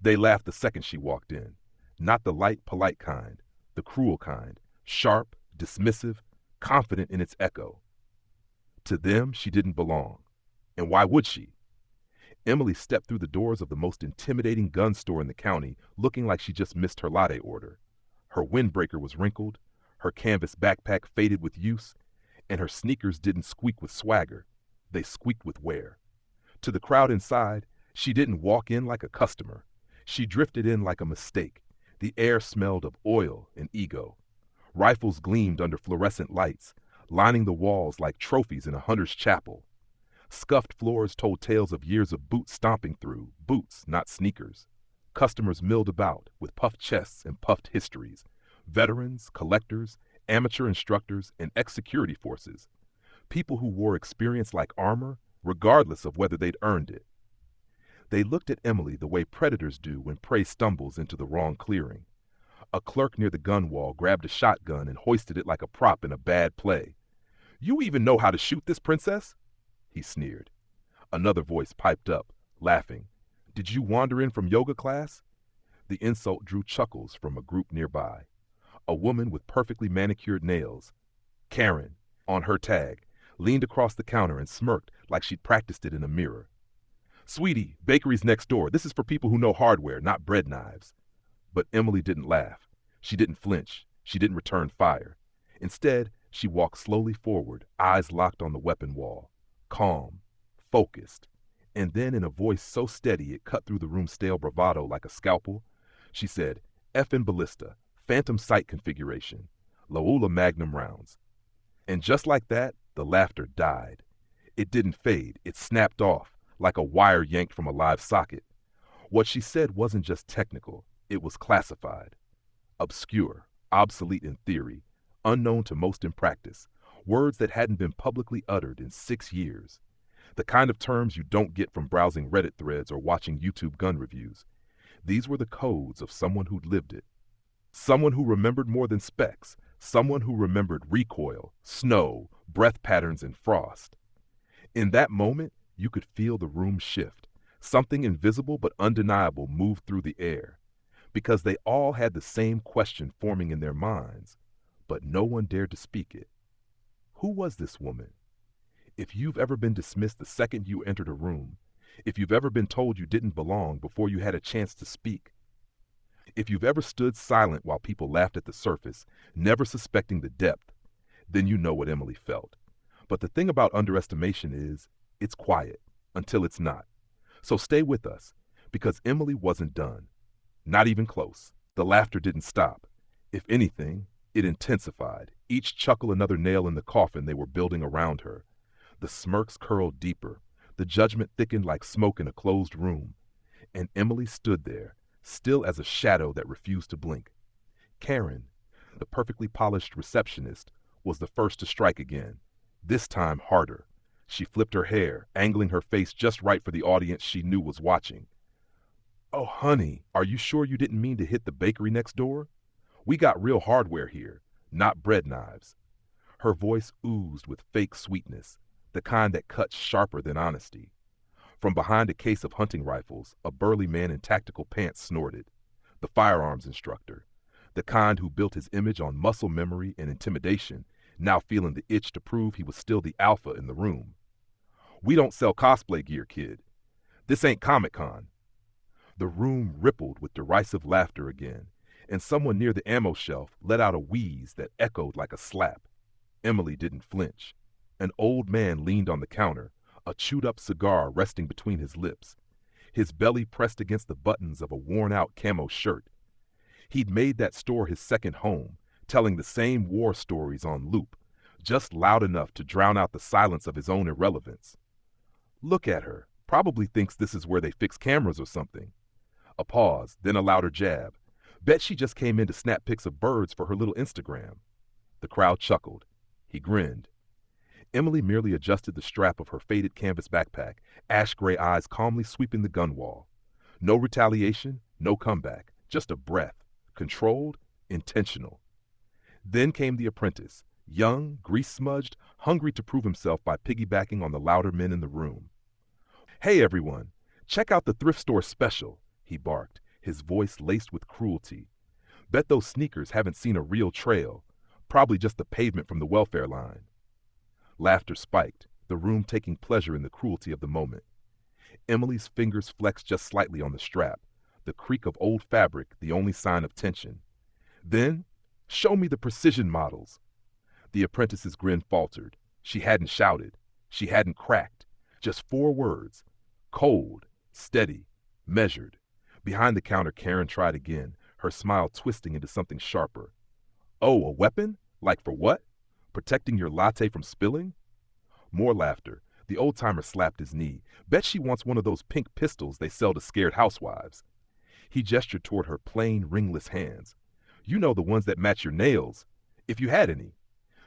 They laughed the second she walked in. Not the light, polite kind, the cruel kind, sharp, dismissive, confident in its echo. To them, she didn't belong. And why would she? Emily stepped through the doors of the most intimidating gun store in the county, looking like she just missed her latte order. Her windbreaker was wrinkled, her canvas backpack faded with use, and her sneakers didn't squeak with swagger. They squeaked with wear. To the crowd inside, she didn't walk in like a customer. She drifted in like a mistake. The air smelled of oil and ego. Rifles gleamed under fluorescent lights, lining the walls like trophies in a hunter's chapel. Scuffed floors told tales of years of boots stomping through, boots, not sneakers. Customers milled about with puffed chests and puffed histories. Veterans, collectors, amateur instructors, and ex-security forces. People who wore experience like armor, regardless of whether they'd earned it. They looked at Emily the way predators do when prey stumbles into the wrong clearing. A clerk near the gun wall grabbed a shotgun and hoisted it like a prop in a bad play. "You even know how to shoot this, princess?" he sneered. Another voice piped up, laughing. "Did you wander in from yoga class?" The insult drew chuckles from a group nearby. A woman with perfectly manicured nails, Karen, on her tag, leaned across the counter and smirked like she'd practiced it in a mirror. "Sweetie, bakery's next door. This is for people who know hardware, not bread knives." But Emily didn't laugh. She didn't flinch. She didn't return fire. Instead, she walked slowly forward, eyes locked on the weapon wall. Calm, focused. And then in a voice so steady it cut through the room's stale bravado like a scalpel, she said, "Effin' ballista, phantom sight configuration, Loula Magnum rounds." And just like that, the laughter died. It didn't fade. It snapped off, like a wire yanked from a live socket. What she said wasn't just technical. It was classified. Obscure, obsolete in theory, unknown to most in practice, words that hadn't been publicly uttered in 6 years. The kind of terms you don't get from browsing Reddit threads or watching YouTube gun reviews. These were the codes of someone who'd lived it. Someone who remembered more than specs. Someone who remembered recoil, snow, breath patterns, and frost. In that moment, you could feel the room shift. Something invisible but undeniable moved through the air. Because they all had the same question forming in their minds, but no one dared to speak it. Who was this woman? If you've ever been dismissed the second you entered a room, if you've ever been told you didn't belong before you had a chance to speak, if you've ever stood silent while people laughed at the surface, never suspecting the depth, then you know what Emily felt. But the thing about underestimation is, it's quiet until it's not. So stay with us, because Emily wasn't done. Not even close. The laughter didn't stop. If anything, it intensified, each chuckle another nail in the coffin they were building around her. The smirks curled deeper. The judgment thickened like smoke in a closed room. And Emily stood there, still as a shadow that refused to blink. Karen, the perfectly polished receptionist, was the first to strike again, this time harder. She flipped her hair, angling her face just right for the audience she knew was watching. "Oh, honey, are you sure you didn't mean to hit the bakery next door? We got real hardware here, not bread knives." Her voice oozed with fake sweetness, the kind that cuts sharper than honesty. From behind a case of hunting rifles, a burly man in tactical pants snorted. The firearms instructor, the kind who built his image on muscle memory and intimidation, now feeling the itch to prove he was still the alpha in the room. "We don't sell cosplay gear, kid. This ain't Comic-Con." The room rippled with derisive laughter again, and someone near the ammo shelf let out a wheeze that echoed like a slap. Emily didn't flinch. An old man leaned on the counter, a chewed-up cigar resting between his lips, his belly pressed against the buttons of a worn-out camo shirt. He'd made that store his second home, telling the same war stories on loop, just loud enough to drown out the silence of his own irrelevance. "Look at her. Probably thinks this is where they fix cameras or something." A pause, then a louder jab. "Bet she just came in to snap pics of birds for her little Instagram." The crowd chuckled. He grinned. Emily merely adjusted the strap of her faded canvas backpack, ash-gray eyes calmly sweeping the gun wall. No retaliation, no comeback, just a breath, controlled, intentional. Then came the apprentice, young, grease-smudged, hungry to prove himself by piggybacking on the louder men in the room. "Hey everyone, check out the thrift store special," he barked, his voice laced with cruelty. Bet those sneakers haven't seen a real trail, probably just the pavement from the welfare line. Laughter spiked, the room taking pleasure in the cruelty of the moment. Emily's fingers flexed just slightly on the strap, the creak of old fabric the only sign of tension. Then, show me the precision models. The apprentice's grin faltered. She hadn't shouted. She hadn't cracked. Just 4 words. Cold, steady, measured. Behind the counter, Karen tried again, her smile twisting into something sharper. Oh, a weapon? Like for what? Protecting your latte from spilling? More laughter. The old-timer slapped his knee. Bet she wants one of those pink pistols they sell to scared housewives. He gestured toward her plain, ringless hands. You know, the ones that match your nails, if you had any.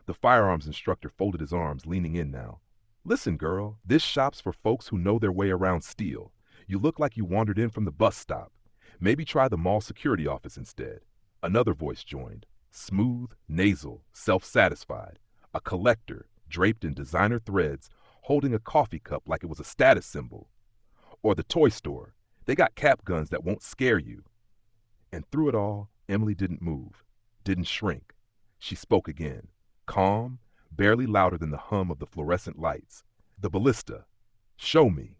The firearms instructor folded his arms, leaning in now. Listen, girl, this shop's for folks who know their way around steel. You look like you wandered in from the bus stop. Maybe try the mall security office instead. Another voice joined. Smooth, nasal, self-satisfied. A collector, draped in designer threads, holding a coffee cup like it was a status symbol. Or the toy store. They got cap guns that won't scare you. And through it all, Emily didn't move, didn't shrink. She spoke again, calm, barely louder than the hum of the fluorescent lights. The ballista. Show me.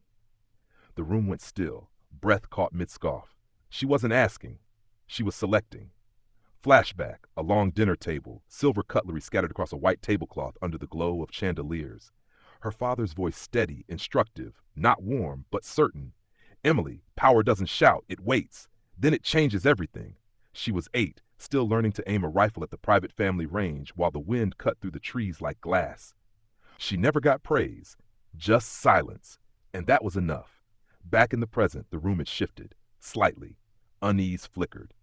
The room went still, breath caught mid-scoff. She wasn't asking. She was selecting. Flashback, a long dinner table, silver cutlery scattered across a white tablecloth under the glow of chandeliers. Her father's voice steady, instructive, not warm, but certain. Emily, power doesn't shout, it waits. Then it changes everything. She was 8, still learning to aim a rifle at the private family range while the wind cut through the trees like glass. She never got praise, just silence, and that was enough. Back in the present, the room had shifted, slightly. Unease flickered.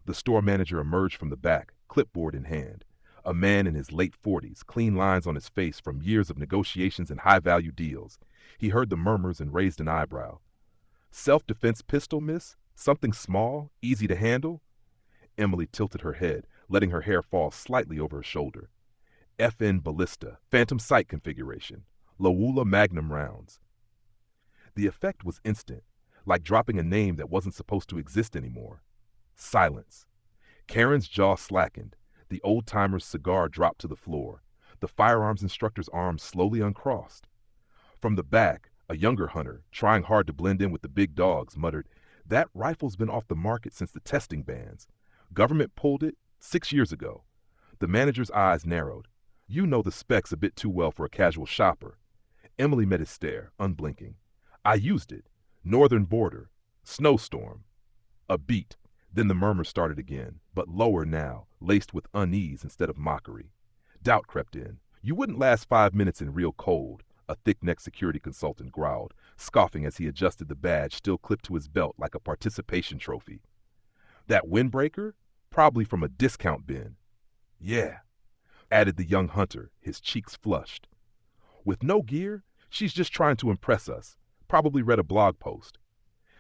The store manager emerged from the back, clipboard in hand. A man in his late 40s, clean lines on his face from years of negotiations and high-value deals. He heard the murmurs and raised an eyebrow. Self-defense pistol, miss? Something small, easy to handle? Emily tilted her head, letting her hair fall slightly over her shoulder. FN Ballista, phantom sight configuration, Lowula Magnum rounds. The effect was instant, like dropping a name that wasn't supposed to exist anymore. Silence. Karen's jaw slackened. The old-timer's cigar dropped to the floor. The firearms instructor's arms slowly uncrossed. From the back, a younger hunter, trying hard to blend in with the big dogs, muttered, "That rifle's been off the market since the testing bans. Government pulled it 6 years ago." The manager's eyes narrowed. You know the specs a bit too well for a casual shopper. Emily met his stare, unblinking. I used it. Northern border. Snowstorm. A beat. Then the murmur started again, but lower now, laced with unease instead of mockery. Doubt crept in. You wouldn't last 5 minutes in real cold, a thick-necked security consultant growled, scoffing as he adjusted the badge still clipped to his belt like a participation trophy. That windbreaker? Probably from a discount bin. Yeah, added the young hunter, his cheeks flushed. With no gear, she's just trying to impress us. Probably read a blog post.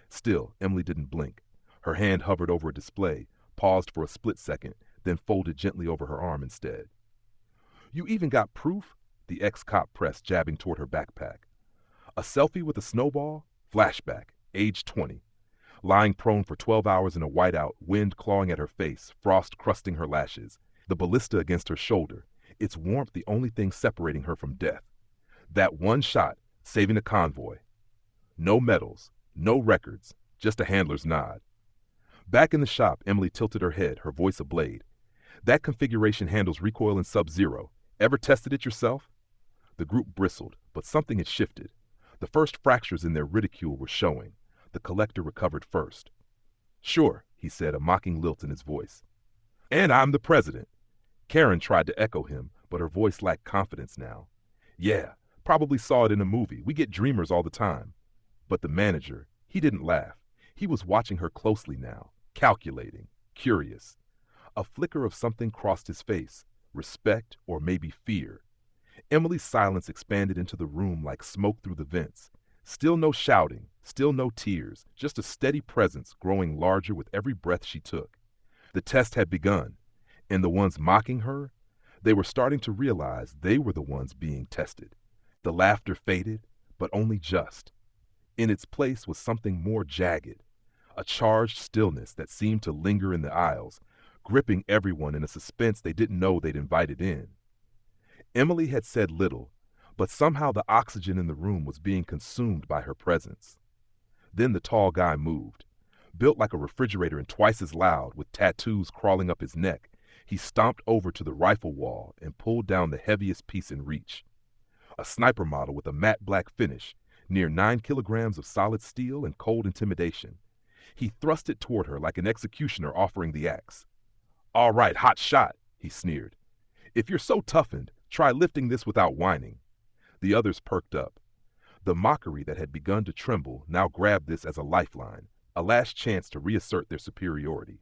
Still, Emily didn't blink. Her hand hovered over a display, paused for a split second, then folded gently over her arm instead. You even got proof? The ex-cop pressed, jabbing toward her backpack. A selfie with a snowball? Flashback, age 20. Lying prone for 12 hours in a whiteout, wind clawing at her face, frost crusting her lashes. The ballista against her shoulder, its warmth the only thing separating her from death. That one shot, saving a convoy. No medals, no records, just a handler's nod. Back in the shop, Emily tilted her head, her voice ablade. That configuration handles recoil in sub-zero. Ever tested it yourself? The group bristled, but something had shifted. The first fractures in their ridicule were showing. The collector recovered first. Sure, he said, a mocking lilt in his voice. And I'm the president. Karen tried to echo him, but her voice lacked confidence now. Yeah, probably saw it in a movie. We get dreamers all the time. But the manager, he didn't laugh. He was watching her closely now, calculating, curious. A flicker of something crossed his face, respect or maybe fear. Emily's silence expanded into the room like smoke through the vents. Still no shouting, still no tears, just a steady presence growing larger with every breath she took. The test had begun, and the ones mocking her, they were starting to realize they were the ones being tested. The laughter faded, but only just. In its place was something more jagged, a charged stillness that seemed to linger in the aisles, gripping everyone in a suspense they didn't know they'd invited in. Emily had said little, but somehow the oxygen in the room was being consumed by her presence. Then the tall guy moved. Built like a refrigerator and twice as loud, with tattoos crawling up his neck, he stomped over to the rifle wall and pulled down the heaviest piece in reach. A sniper model with a matte black finish, near 9 kilograms of solid steel and cold intimidation. He thrust it toward her like an executioner offering the axe. "All right, hot shot," he sneered. "If you're so toughened, try lifting this without whining." The others perked up. The mockery that had begun to tremble now grabbed this as a lifeline, a last chance to reassert their superiority.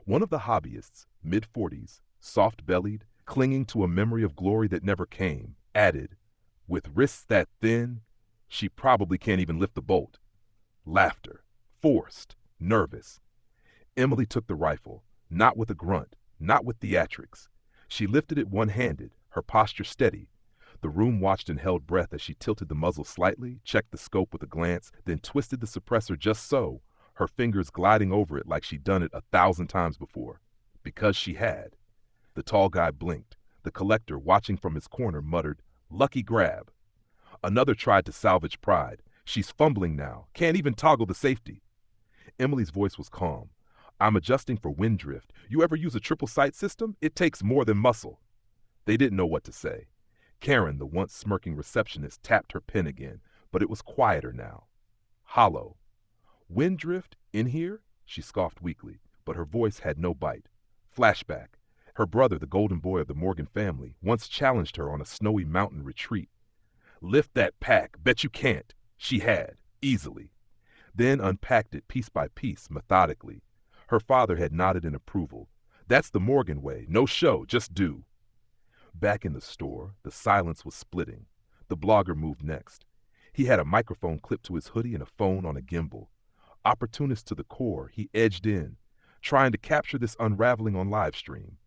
One of the hobbyists, mid-40s, soft-bellied, clinging to a memory of glory that never came, added, "With wrists that thin, she probably can't even lift the bolt." Laughter, forced, nervous. Emily took the rifle, not with a grunt, not with theatrics. She lifted it one-handed, her posture steady. The room watched and held breath as she tilted the muzzle slightly, checked the scope with a glance, then twisted the suppressor just so, her fingers gliding over it like she'd done it 1,000 times before. Because she had. The tall guy blinked. The collector, watching from his corner, muttered, "Lucky grab." Another tried to salvage pride. "She's fumbling now. Can't even toggle the safety." Emily's voice was calm. "I'm adjusting for wind drift. You ever use a triple sight system? It takes more than muscle." They didn't know what to say. Karen, the once smirking receptionist, tapped her pen again, but it was quieter now. Hollow. "Wind drift? In here?" She scoffed weakly, but her voice had no bite. Flashback. Her brother, the golden boy of the Morgan family, once challenged her on a snowy mountain retreat. "Lift that pack. Bet you can't." She had, easily. Then unpacked it piece by piece, methodically. Her father had nodded in approval. "That's the Morgan way. No show, just do." Back in the store, the silence was splitting. The blogger moved next. He had a microphone clipped to his hoodie and a phone on a gimbal. Opportunist to the core, he edged in, trying to capture this unraveling on live stream.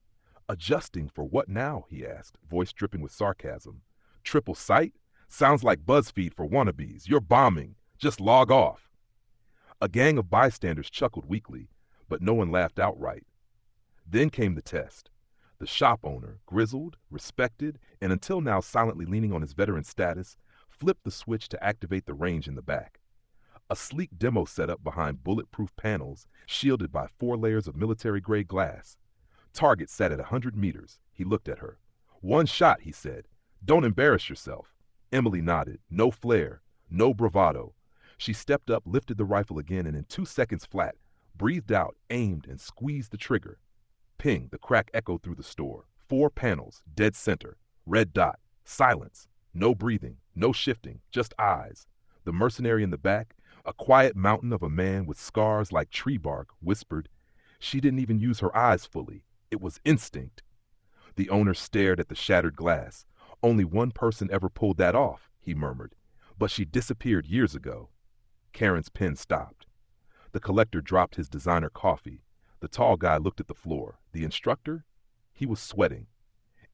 "Adjusting for what now?" he asked, voice dripping with sarcasm. "Triple sight? Sounds like BuzzFeed for wannabes. You're bombing. Just log off." A gang of bystanders chuckled weakly, but no one laughed outright. Then came the test. The shop owner, grizzled, respected, and until now silently leaning on his veteran status, flipped the switch to activate the range in the back. A sleek demo setup behind bulletproof panels, shielded by 4 layers of military-grade glass. Target sat at 100 meters. He looked at her. "One shot," he said. "Don't embarrass yourself." Emily nodded. No flair, no bravado. She stepped up, lifted the rifle again, and in 2 seconds flat, breathed out, aimed, and squeezed the trigger. Ping, the crack echoed through the store. 4 panels, dead center. Red dot. Silence. No breathing, no shifting, just eyes. The mercenary in the back, a quiet mountain of a man with scars like tree bark, whispered. She didn't even use her eyes fully. It was instinct. The owner stared at the shattered glass. "Only one person ever pulled that off," he murmured. "But she disappeared years ago." Karen's pen stopped. The collector dropped his designer coffee. The tall guy looked at the floor. The instructor? He was sweating.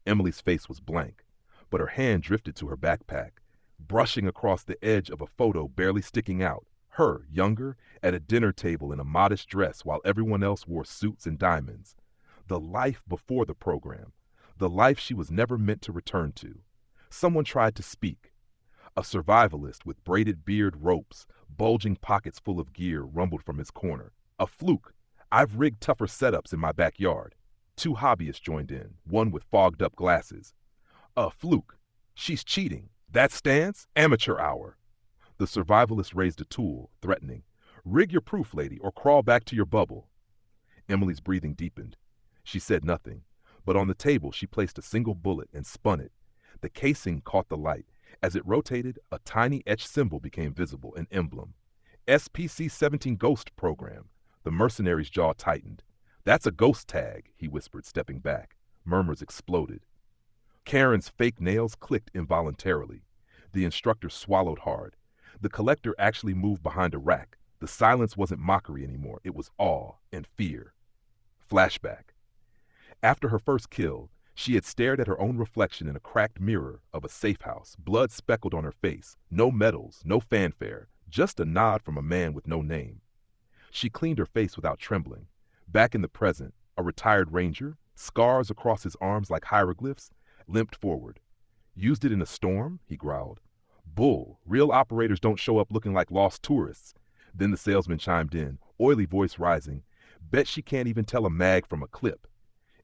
Emily's face was blank, but her hand drifted to her backpack, brushing across the edge of a photo barely sticking out. Her, younger, at a dinner table in a modest dress while everyone else wore suits and diamonds. The life before the program. The life she was never meant to return to. Someone tried to speak. A survivalist with braided beard, ropes, bulging pockets full of gear rumbled from his corner. "A fluke. I've rigged tougher setups in my backyard." 2 hobbyists joined in, one with fogged-up glasses. "A fluke. She's cheating. That stance? Amateur hour." The survivalist raised a tool, threatening. "Rig your proof, lady, or crawl back to your bubble." Emily's breathing deepened. She said nothing, but on the table she placed a single bullet and spun it. The casing caught the light. As it rotated, a tiny etched symbol became visible, an emblem. "SPC-17 Ghost Program." The mercenary's jaw tightened. "That's a ghost tag," he whispered, stepping back. Murmurs exploded. Karen's fake nails clicked involuntarily. The instructor swallowed hard. The collector actually moved behind a rack. The silence wasn't mockery anymore. It was awe and fear. Flashback. After her first kill, she had stared at her own reflection in a cracked mirror of a safe house, blood speckled on her face. No medals, no fanfare, just a nod from a man with no name. She cleaned her face without trembling. Back in the present, a retired ranger, scars across his arms like hieroglyphs, limped forward. Used it in a storm? He growled. Bull, real operators don't show up looking like lost tourists. Then the salesman chimed in, oily voice rising. Bet she can't even tell a mag from a clip.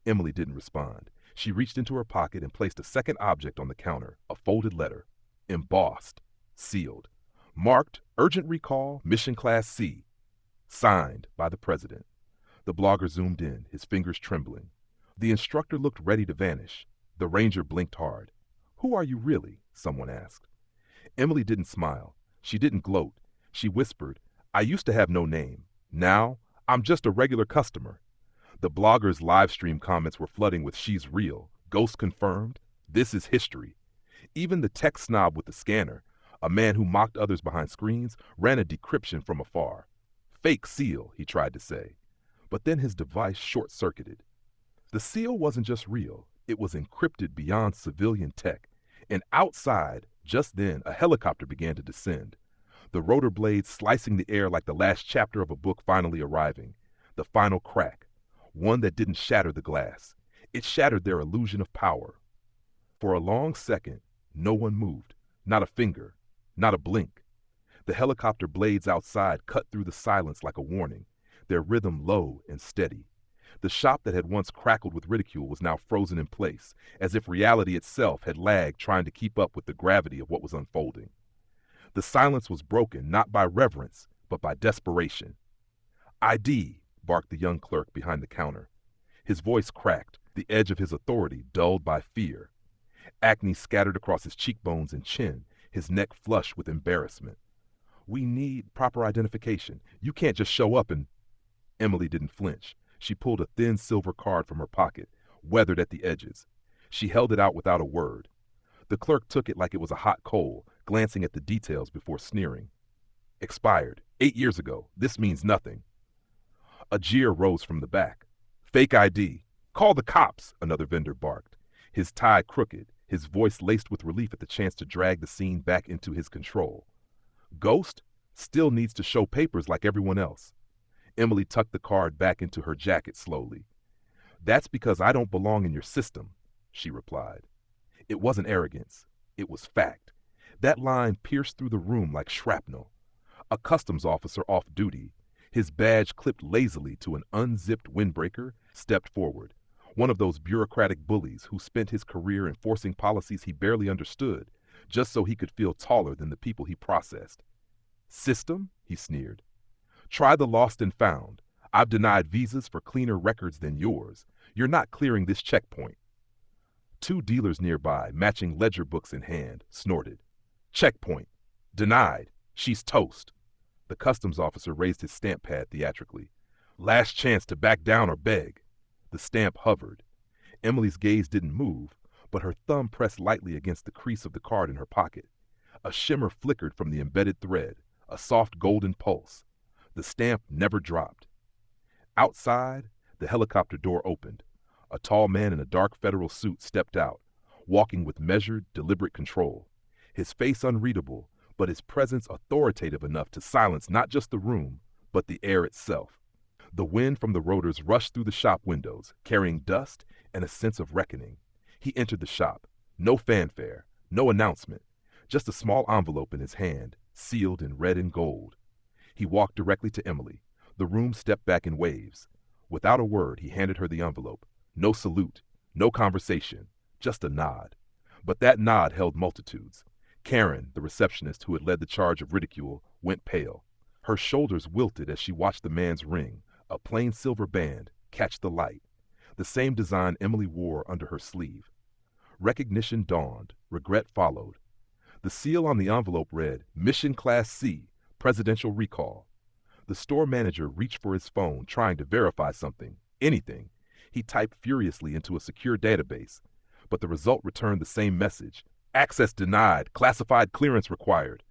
Emily didn't respond. She reached into her pocket and placed a second object on the counter, a folded letter, embossed, sealed, marked Urgent Recall, Mission Class C, signed by the president. The blogger zoomed in, his fingers trembling. The instructor looked ready to vanish. The ranger blinked hard. Who are you really? Someone asked. Emily didn't smile. She didn't gloat. She whispered, I used to have no name. Now, I'm just a regular customer. The blogger's live stream comments were flooding with she's real, ghost confirmed, this is history. Even the tech snob with the scanner, a man who mocked others behind screens, ran a decryption from afar. Fake seal, he tried to say. But then his device short-circuited. The seal wasn't just real, it was encrypted beyond civilian tech. And outside, just then, a helicopter began to descend. The rotor blades slicing the air like the last chapter of a book finally arriving. The final crack. One that didn't shatter the glass. It shattered their illusion of power. For a long second, no one moved. Not a finger. Not a blink. The helicopter blades outside cut through the silence like a warning, their rhythm low and steady. The shop that had once crackled with ridicule was now frozen in place, as if reality itself had lagged trying to keep up with the gravity of what was unfolding. The silence was broken not by reverence, but by desperation. ID, barked the young clerk behind the counter. His voice cracked, the edge of his authority dulled by fear. Acne scattered across his cheekbones and chin, his neck flushed with embarrassment. We need proper identification. You can't just show up and... Emily didn't flinch. She pulled a thin silver card from her pocket, weathered at the edges. She held it out without a word. The clerk took it like it was a hot coal, glancing at the details before sneering. Expired. 8 years ago. This means nothing. A jeer rose from the back. Fake ID. Call the cops, another vendor barked. His tie crooked, his voice laced with relief at the chance to drag the scene back into his control. Ghost still needs to show papers like everyone else. Emily tucked the card back into her jacket slowly. That's because I don't belong in your system, she replied. It wasn't arrogance. It was fact. That line pierced through the room like shrapnel. A customs officer off duty, his badge clipped lazily to an unzipped windbreaker, stepped forward. One of those bureaucratic bullies who spent his career enforcing policies he barely understood, just so he could feel taller than the people he processed. System? He sneered. Try the lost and found. I've denied visas for cleaner records than yours. You're not clearing this checkpoint. Two dealers nearby, matching ledger books in hand, snorted. Checkpoint. Denied. She's toast. The customs officer raised his stamp pad theatrically. Last chance to back down or beg. The stamp hovered. Emily's gaze didn't move, but her thumb pressed lightly against the crease of the card in her pocket. A shimmer flickered from the embedded thread, a soft golden pulse. The stamp never dropped. Outside, the helicopter door opened. A tall man in a dark federal suit stepped out, walking with measured, deliberate control. His face unreadable, but his presence authoritative enough to silence not just the room, but the air itself. The wind from the rotors rushed through the shop windows, carrying dust and a sense of reckoning. He entered the shop. No fanfare, no announcement, just a small envelope in his hand, sealed in red and gold. He walked directly to Emily. The room stepped back in waves. Without a word, he handed her the envelope. No salute, no conversation, just a nod. But that nod held multitudes. Karen, the receptionist who had led the charge of ridicule, went pale. Her shoulders wilted as she watched the man's ring, a plain silver band, catch the light. The same design Emily wore under her sleeve. Recognition dawned. Regret followed. The seal on the envelope read, Mission Class C, Presidential Recall. The store manager reached for his phone, trying to verify something, anything. He typed furiously into a secure database, but the result returned the same message. Access denied. Classified clearance required.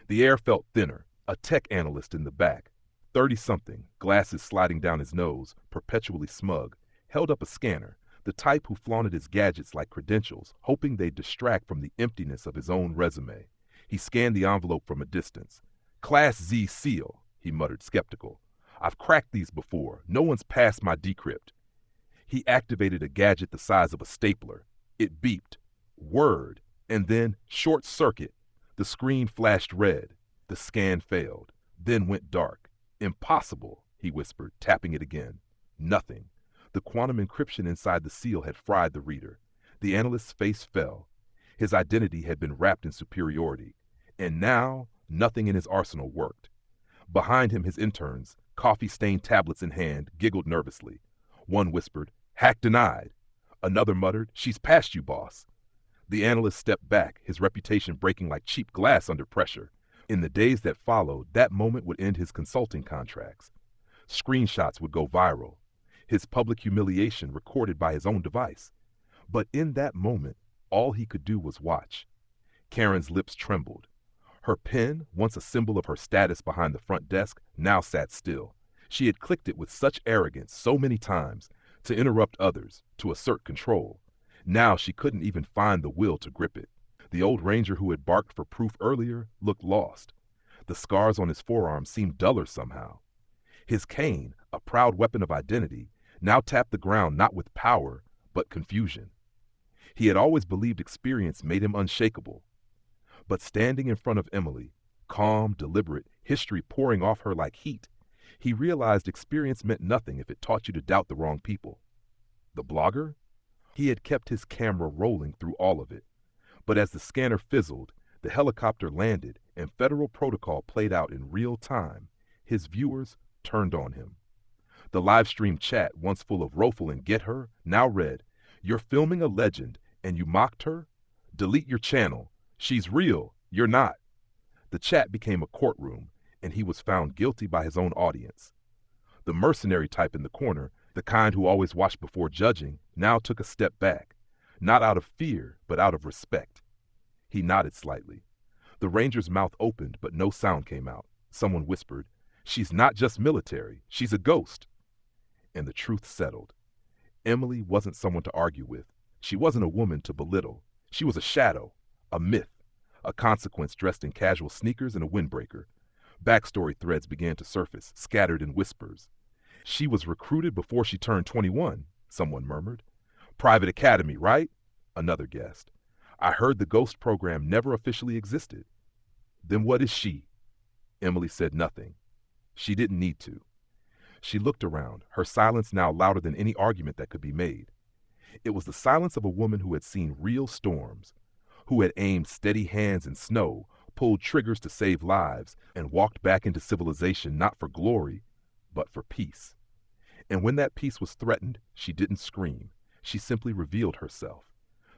The air felt thinner. A tech analyst in the back, 30-something, glasses sliding down his nose, perpetually smug, held up a scanner, the type who flaunted his gadgets like credentials, hoping they'd distract from the emptiness of his own resume. He scanned the envelope from a distance. Class Z seal, he muttered skeptical. I've cracked these before. No one's passed my decrypt. He activated a gadget the size of a stapler. It beeped. Word. And then, short circuit. The screen flashed red. The scan failed. Then went dark. Impossible, he whispered, tapping it again. Nothing. The quantum encryption inside the seal had fried the reader. The analyst's face fell. His identity had been wrapped in superiority. And now, nothing in his arsenal worked. Behind him, his interns, coffee-stained tablets in hand, giggled nervously. One whispered, "Hack denied." Another muttered, "She's past you, boss." The analyst stepped back, his reputation breaking like cheap glass under pressure. In the days that followed, that moment would end his consulting contracts. Screenshots would go viral, his public humiliation recorded by his own device. But in that moment, all he could do was watch. Karen's lips trembled. Her pen, once a symbol of her status behind the front desk, now sat still. She had clicked it with such arrogance so many times, to interrupt others, to assert control. Now she couldn't even find the will to grip it. The old ranger who had barked for proof earlier looked lost. The scars on his forearm seemed duller somehow. His cane, a proud weapon of identity, now tapped the ground not with power, but confusion. He had always believed experience made him unshakable. But standing in front of Emily, calm, deliberate, history pouring off her like heat, he realized experience meant nothing if it taught you to doubt the wrong people. The blogger? He had kept his camera rolling through all of it. But as the scanner fizzled, the helicopter landed, and federal protocol played out in real time, his viewers turned on him. The live stream chat, once full of Rofel and Get Her, now read, "You're filming a legend, and you mocked her? Delete your channel. She's real. You're not." The chat became a courtroom, and he was found guilty by his own audience. The mercenary type in the corner, the kind who always watched before judging, now took a step back, not out of fear, but out of respect. He nodded slightly. The ranger's mouth opened, but no sound came out. Someone whispered, "She's not just military, she's a ghost." And the truth settled. Emily wasn't someone to argue with. She wasn't a woman to belittle. She was a shadow, a myth, a consequence dressed in casual sneakers and a windbreaker. Backstory threads began to surface, scattered in whispers. "She was recruited before she turned 21, someone murmured. "Private academy, right?" Another guessed. "I heard the ghost program never officially existed." "Then what is she?" Emily said nothing. She didn't need to. She looked around, her silence now louder than any argument that could be made. It was the silence of a woman who had seen real storms, who had aimed steady hands in snow, pulled triggers to save lives, and walked back into civilization not for glory, but for peace. And when that peace was threatened, she didn't scream. She simply revealed herself.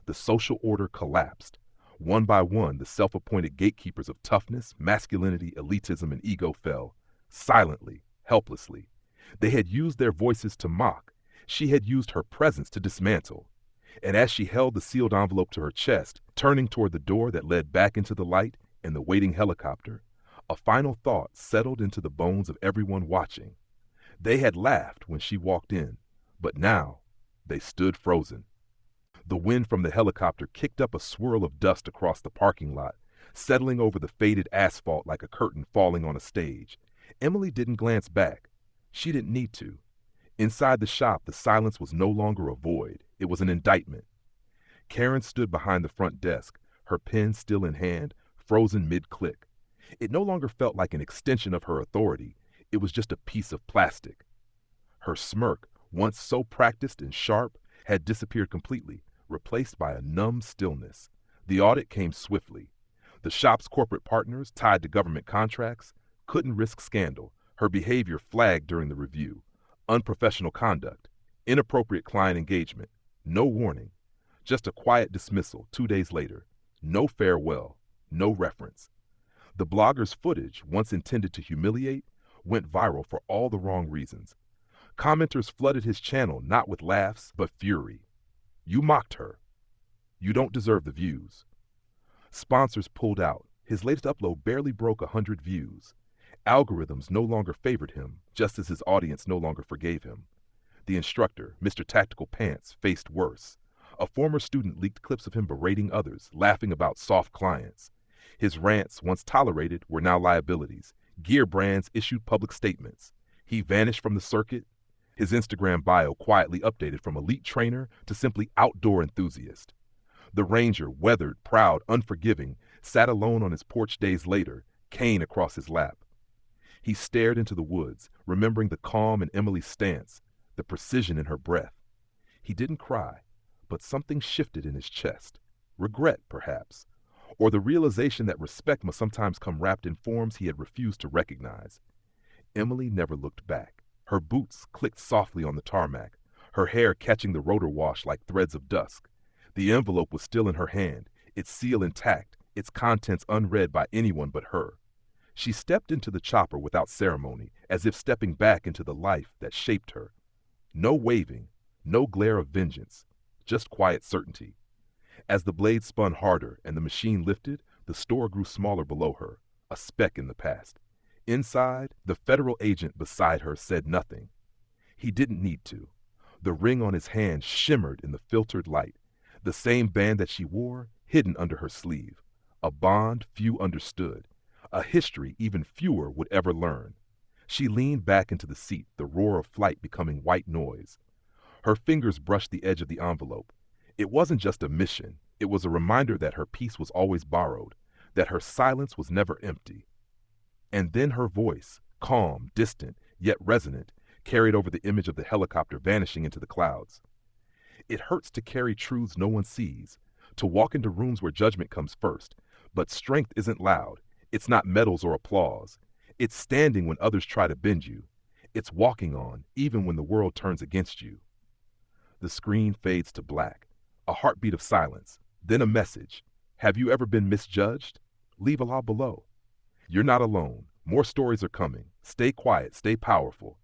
The social order collapsed. One by one, the self-appointed gatekeepers of toughness, masculinity, elitism, and ego fell, silently, helplessly. They had used their voices to mock. She had used her presence to dismantle. And as she held the sealed envelope to her chest, turning toward the door that led back into the light and the waiting helicopter, a final thought settled into the bones of everyone watching. They had laughed when she walked in, but now they stood frozen. The wind from the helicopter kicked up a swirl of dust across the parking lot, settling over the faded asphalt like a curtain falling on a stage. Emily didn't glance back. She didn't need to. Inside the shop, the silence was no longer a void. It was an indictment. Karen stood behind the front desk, her pen still in hand, frozen mid-click. It no longer felt like an extension of her authority. It was just a piece of plastic. Her smirk, once so practiced and sharp, had disappeared completely, replaced by a numb stillness. The audit came swiftly. The shop's corporate partners, tied to government contracts, couldn't risk scandal. Her behavior flagged during the review. Unprofessional conduct, inappropriate client engagement, no warning. Just a quiet dismissal 2 days later. No farewell, no reference. The blogger's footage, once intended to humiliate, went viral for all the wrong reasons. Commenters flooded his channel not with laughs, but fury. "You mocked her. You don't deserve the views." Sponsors pulled out. His latest upload barely broke 100 views. Algorithms no longer favored him, just as his audience no longer forgave him. The instructor, Mr. Tactical Pants, faced worse. A former student leaked clips of him berating others, laughing about soft clients. His rants, once tolerated, were now liabilities. Gear brands issued public statements. He vanished from the circuit, his Instagram bio quietly updated from elite trainer to simply outdoor enthusiast. The Ranger, weathered, proud, unforgiving, sat alone on his porch days later, cane across his lap. He stared into the woods, remembering the calm in Emily's stance, the precision in her breath. He didn't cry, but something shifted in his chest. Regret, perhaps, or the realization that respect must sometimes come wrapped in forms he had refused to recognize. Emily never looked back. Her boots clicked softly on the tarmac, her hair catching the rotor wash like threads of dusk. The envelope was still in her hand, its seal intact, its contents unread by anyone but her. She stepped into the chopper without ceremony, as if stepping back into the life that shaped her. No waving, no glare of vengeance, just quiet certainty. As the blade spun harder and the machine lifted, the store grew smaller below her, a speck in the past. Inside, the federal agent beside her said nothing. He didn't need to. The ring on his hand shimmered in the filtered light, the same band that she wore hidden under her sleeve. A bond few understood, a history even fewer would ever learn. She leaned back into the seat, the roar of flight becoming white noise. Her fingers brushed the edge of the envelope. It wasn't just a mission, it was a reminder that her peace was always borrowed, that her silence was never empty. And then her voice, calm, distant, yet resonant, carried over the image of the helicopter vanishing into the clouds. It hurts to carry truths no one sees, to walk into rooms where judgment comes first, but strength isn't loud. It's not medals or applause. It's standing when others try to bend you. It's walking on, even when the world turns against you. The screen fades to black. A heartbeat of silence. Then a message. Have you ever been misjudged? Leave a lot below. You're not alone. More stories are coming. Stay quiet, stay powerful,